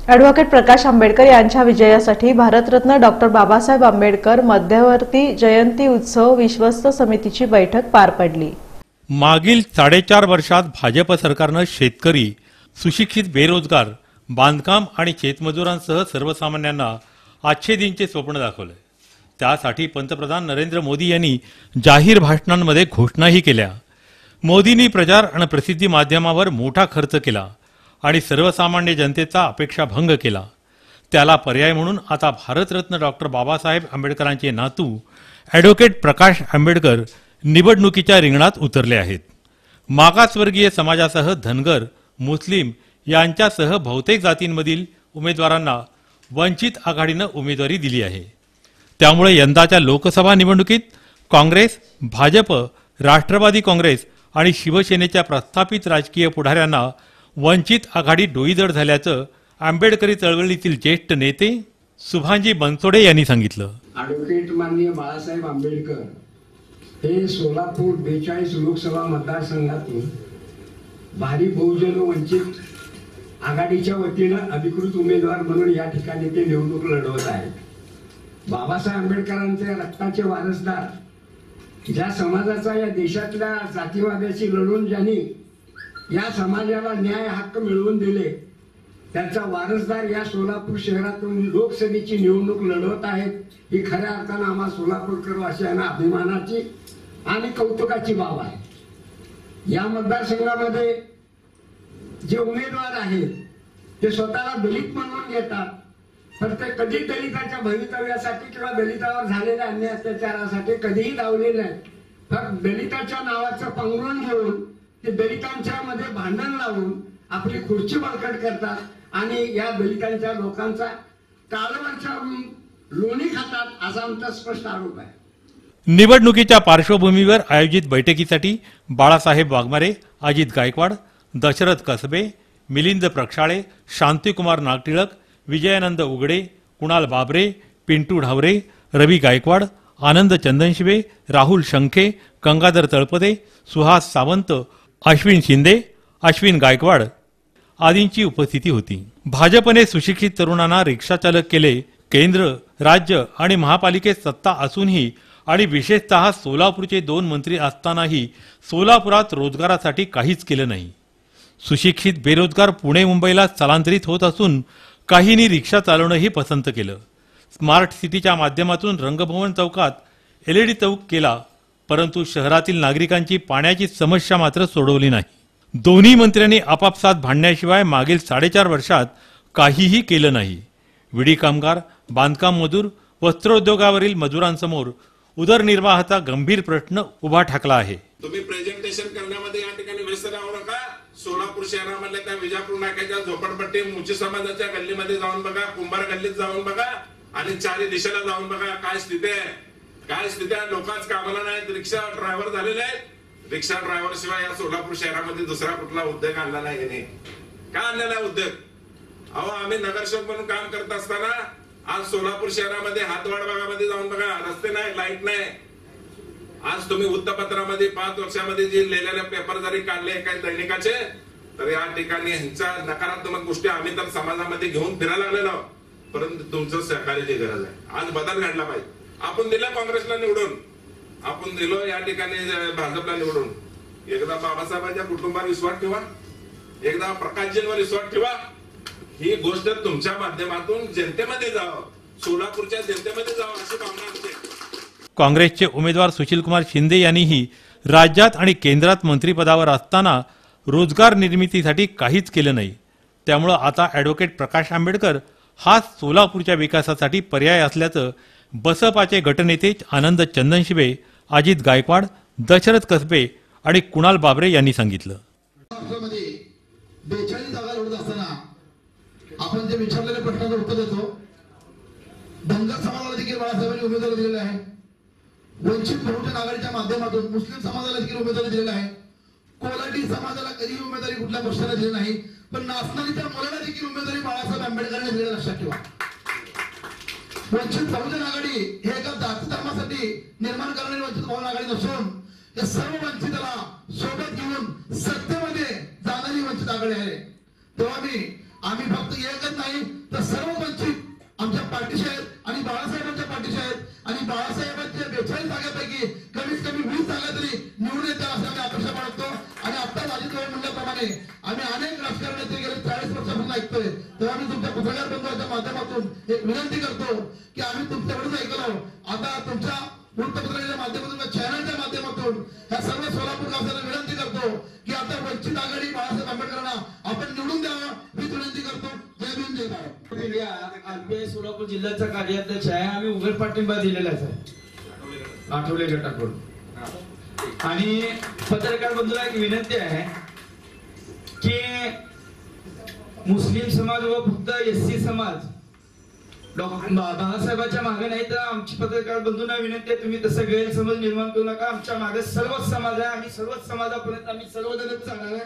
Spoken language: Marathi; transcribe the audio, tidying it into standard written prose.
ॲडव्होकेट प्रकाश आंबेडकर यांच्या विजयासाठी भारतरत्न डॉक्टर बाबासाहेब आंबेडकर मध्यवर्ती जयंती उत्सव विश्वस्त समितीची बैठक पार पडली। मागील 4.5 वर्षात भाजप सरकारने शेतकरी, सुशिक्षित बेरोजगार, बांधकाम आणि शेतमजुरांसह सर्वसामान्यांना आजचे दिनचे स्वप्न दाखवले। त्यासाठी पंतप्रधान नरेंद्र मोदी यांनी जाहीर भाषणांमध्ये घोषणाही केल्या। मोदींनी प्रचार आणि प्रसिद्धी माध्यमावर मोठा खर्च केला आणि सर्वसामान्य जनतेचा अपेक्षा भंग केला। त्याला पर्याय म्हणून आता भारतरत्न डॉक्टर बाबासाहेब आंबेडकरांचे नातू ॲडव्होकेट प्रकाश आंबेडकर निवडणुकीच्या रिंगणात उतरले आहेत। मागासवर्गीय समाजासह धनगर, मुस्लिम यांच्यासह बहुतेक जातींमधील उमेदवारांना वंचित आघाडीने उमेदवारी दिली आहे। त्यामुळे यंदाच्या लोकसभा निवडणुकीत काँग्रेस, भाजप, राष्ट्रवादी काँग्रेस आणि शिवसेनेच्या प्रस्थापित राजकीय पुढाऱ्यांना वंचित आघाडी डोईजड झाल्याचं आंबेडकरी चळवळीतील ज्येष्ठ नेते सुभानजी बनसोडे यांनी सांगितलं। ॲडव्होकेट माननीय बाळासाहेब आंबेडकर हे सोलापूर 42 लोकसभा मतदारसंघातून भारी बहुजन वंचित आघाडीच्या वतीनं अधिकृत उमेदवार म्हणून या ठिकाणी ते निवडणूक लढवत आहेत। बाबासाहेब आंबेडकरांचे रक्ताचे वारसदार, ज्या समाजाचा या देशातल्या जातीवादाशी लढून ज्यांनी या समाजाला न्याय हक्क मिळवून दिले, त्यांचा वारसदार या सोलापूर शहरातून लोकसभेची निवडणूक लढवत आहेत। ही खऱ्या अर्थानं आम्हा सोलापूरकर वासियांना अभिमानाची आणि कौतुकाची बाब आहे। या मतदारसंघामध्ये जे उमेदवार आहेत ते स्वतःला दलित म्हणून घेतात, पण ते कधी दलिताच्या भवितव्यासाठी किंवा दलितावर झालेल्या अन्याय अत्याचारासाठी कधीही धावलेले नाही। फक्त दलिताच्या नावाचं पांघरून घेऊन ते दलितांच्या मध्ये भांडण लावून आपली खुर्ची बळकट करतात आणि या दलितांच्या लोकांचा काळवरच्या लोणी खातात असा आमचा स्पष्ट आरोप आहे। निवडणुकीच्या पार्श्वभूमीवर आयोजित बैठकीसाठी बाळासाहेब वाघमारे, अजित गायकवाड, दशरथ कसबे, मिलिंद प्रक्षाळे, शांतिकुमार नागटिळक, विजयानंद उगडे, कुणाल बाबरे, पिंटू ढावरे, रवी गायकवाड, आनंद चंदनशिवे, राहुल शंखे, गंगाधर तळपदे, सुहास सावंत, अश्विन शिंदे, अश्विन गायकवाड आदींची उपस्थिती होती। भाजपने सुशिक्षित तरुणांना रिक्षा चालक केले। केंद्र, राज्य आणि महापालिकेत सत्ता असूनही आणि विशेषतः सोलापूरचे 2 मंत्री असतानाही सोलापुरात रोजगारासाठी काहीच केलं नाही। सुशिक्षित बेरोजगार पुणे मुंबईला स्थलांतरित होत असून काहींनी रिक्षा चालवणंही पसंत केलं। स्मार्ट सिटीच्या माध्यमातून रंगभवन चौकात LED चौक केला, परंतु शहरातील नागरिकांची पाण्याची समस्या मात्र सोडवली नाही। दोन्ही मंत्र्यांनी आपापसात भांडण्याशिवाय मागील 4.5 वर्षात काहीही केलं नाही। विडी कामगार, बांधकाम मजूर, वस्त्रोद्योगावरील मजुरांसमोर उदरनिर्वाहाचा गंभीर प्रश्न उभा ठाकला आहे। तुम्ही प्रेझेंटेशन करण्यामध्ये या ठिकाणी व्यस्त राहू नका। सोलापूर शहरामधल्या त्या विजापूर नाक्याच्या झोपडपट्टी मुची समाजाच्या गल्लीमध्ये जाऊन बघा, कुंभार गल्लीत जाऊन बघा आणि चारी दिशेला जाऊन बघा काय स्थिती आहे। काय स्थिती आहे, लोकांच कामाला नाहीत, रिक्षा ड्रायव्हर झालेले आहेत। रिक्षा ड्रायव्हर शिवाय या सोलापूर शहरामध्ये दुसरा कुठला उद्योग आणला नाही। काय आणलेला उद्योग? अहो, आम्ही नगरसेवक म्हणून काम करत असताना आज सोलापूर शहरामध्ये हातवाड भागामध्ये जाऊन बघा, रस्ते नाही, लाईट नाही। आज तुम्ही वृत्तपत्रामध्ये 5 वर्षामध्ये जे लिहिलेले पेपर जरी काढले काही दैनिकाचे, तर या ठिकाणी ह्यांच्या नकारात्मक गोष्टी आम्ही तर समाजामध्ये घेऊन फिरायला लागलेलो, परंतु तुमचं सहकार्याची गरज आहे। आज बदल घडला पाहिजे। आपण दिलं काँग्रेसला निवडून, आपण दिलो या ठिकाणी भाजपला निवडून। एकदा बाबासाहेबांच्या कुटुंबावर विश्वास ठेवा, एकदा प्रकाशजींवर विश्वास ठेवा। ही गोष्ट तुमच्या माध्यमातून जनतेमध्ये जावं, सोलापूरच्या जनतेमध्ये जावं अशी भावना असते। काँग्रेसचे उमेदवार सुशीलकुमार शिंदे यांनीही राज्यात आणि केंद्रात मंत्रिपदावर असताना रोजगार निर्मितीसाठी काहीच केलं नाही। त्यामुळे आता ॲडव्होकेट प्रकाश आंबेडकर हा सोलापूरच्या विकासासाठी पर्याय असल्याचं बसपाचे गटनेते आनंद चंदनशिवे, अजित गायकवाड, दशरथ कसबे आणि कुणाल बाबरे यांनी सांगितलं। 42 जागा लढत असताना आपण जे विचारलेल्या प्रश्नाचं उत्तर देतो। धनगर समाजाला देखील बाळासाहेबांनी उमेदवारी दिलेला आहे। वंचित बहुजन आघाडीच्या माध्यमातून मुस्लिम समाजाला देखील उमेदवारी दिलेला आहे। कोलाटी समाजाला कधी उमेदवारी कुठल्या पक्षाला दिली नाही, पण नाचणारीच्या मुलाला देखील उमेदवारी बाळासाहेब आंबेडकरांनी दिलेली लक्षात ठेवा। वंचित बहुजन आघाडी हे एका जाती धर्मासाठी निर्माण करणारी वंचित बहुजन आघाडी नसून या सर्व वंचिताला सोबत घेऊन सत्तेमध्ये जाणारी वंचित आघाडी आहे। तेव्हा आम्ही फक्त एकच नाही तर सर्व वंचित आमच्या पाठीशी आहेत आणि बाळासाहेबांच्या पाठीशी आहेत आणि बाळासाहेबांच्या 42 जागांपैकी कमीत कमी 20 जागा तरी निवडून येतात असं आम्ही अपेक्षा बाळगतो. आणि आत्ताच अजित भाई म्हणल्याप्रमाणे आम्ही अनेक राजकारणाचे गेले 40 वर्षापासून ऐकतोय. तर आम्ही तुमच्या पत्रकार बंधूंच्या माध्यमातून एक विनंती करतो की आम्ही तुमच्याकडून ऐकलो, आता तुमच्या वृत्तपत्राच्या माध्यमातून चॅनलच्या माध्यमातून ह्या सर्व सोलापूर गावकऱ्यांना विनंती करतो की आता वंचित आघाडी बाळासाहेब आंबेडकरांना आपण निवडून द्यावं ही विनंती करतो. जय भीम जय भारत. आरपीआय सोलापूर जिल्ह्याचा कार्याध्यक्ष आहे. आम्ही उघड पाठिंबा दिलेलाच आहे आठवले गटाकडून. आणि पत्रकार बंधूला एक विनंती आहे की मुस्लिम समाज व फक्त एससी समाज बाळासाहेबांच्या मागे नाही, तर आमची पत्रकार बंधूंना विनंती आहे तुम्ही तसं गैरसमज निर्माण करू नका. आमच्या मागे सर्वच समाज आहे. आम्ही सर्वच समाजापर्यंत आम्ही सर्वजण जाणार आहे.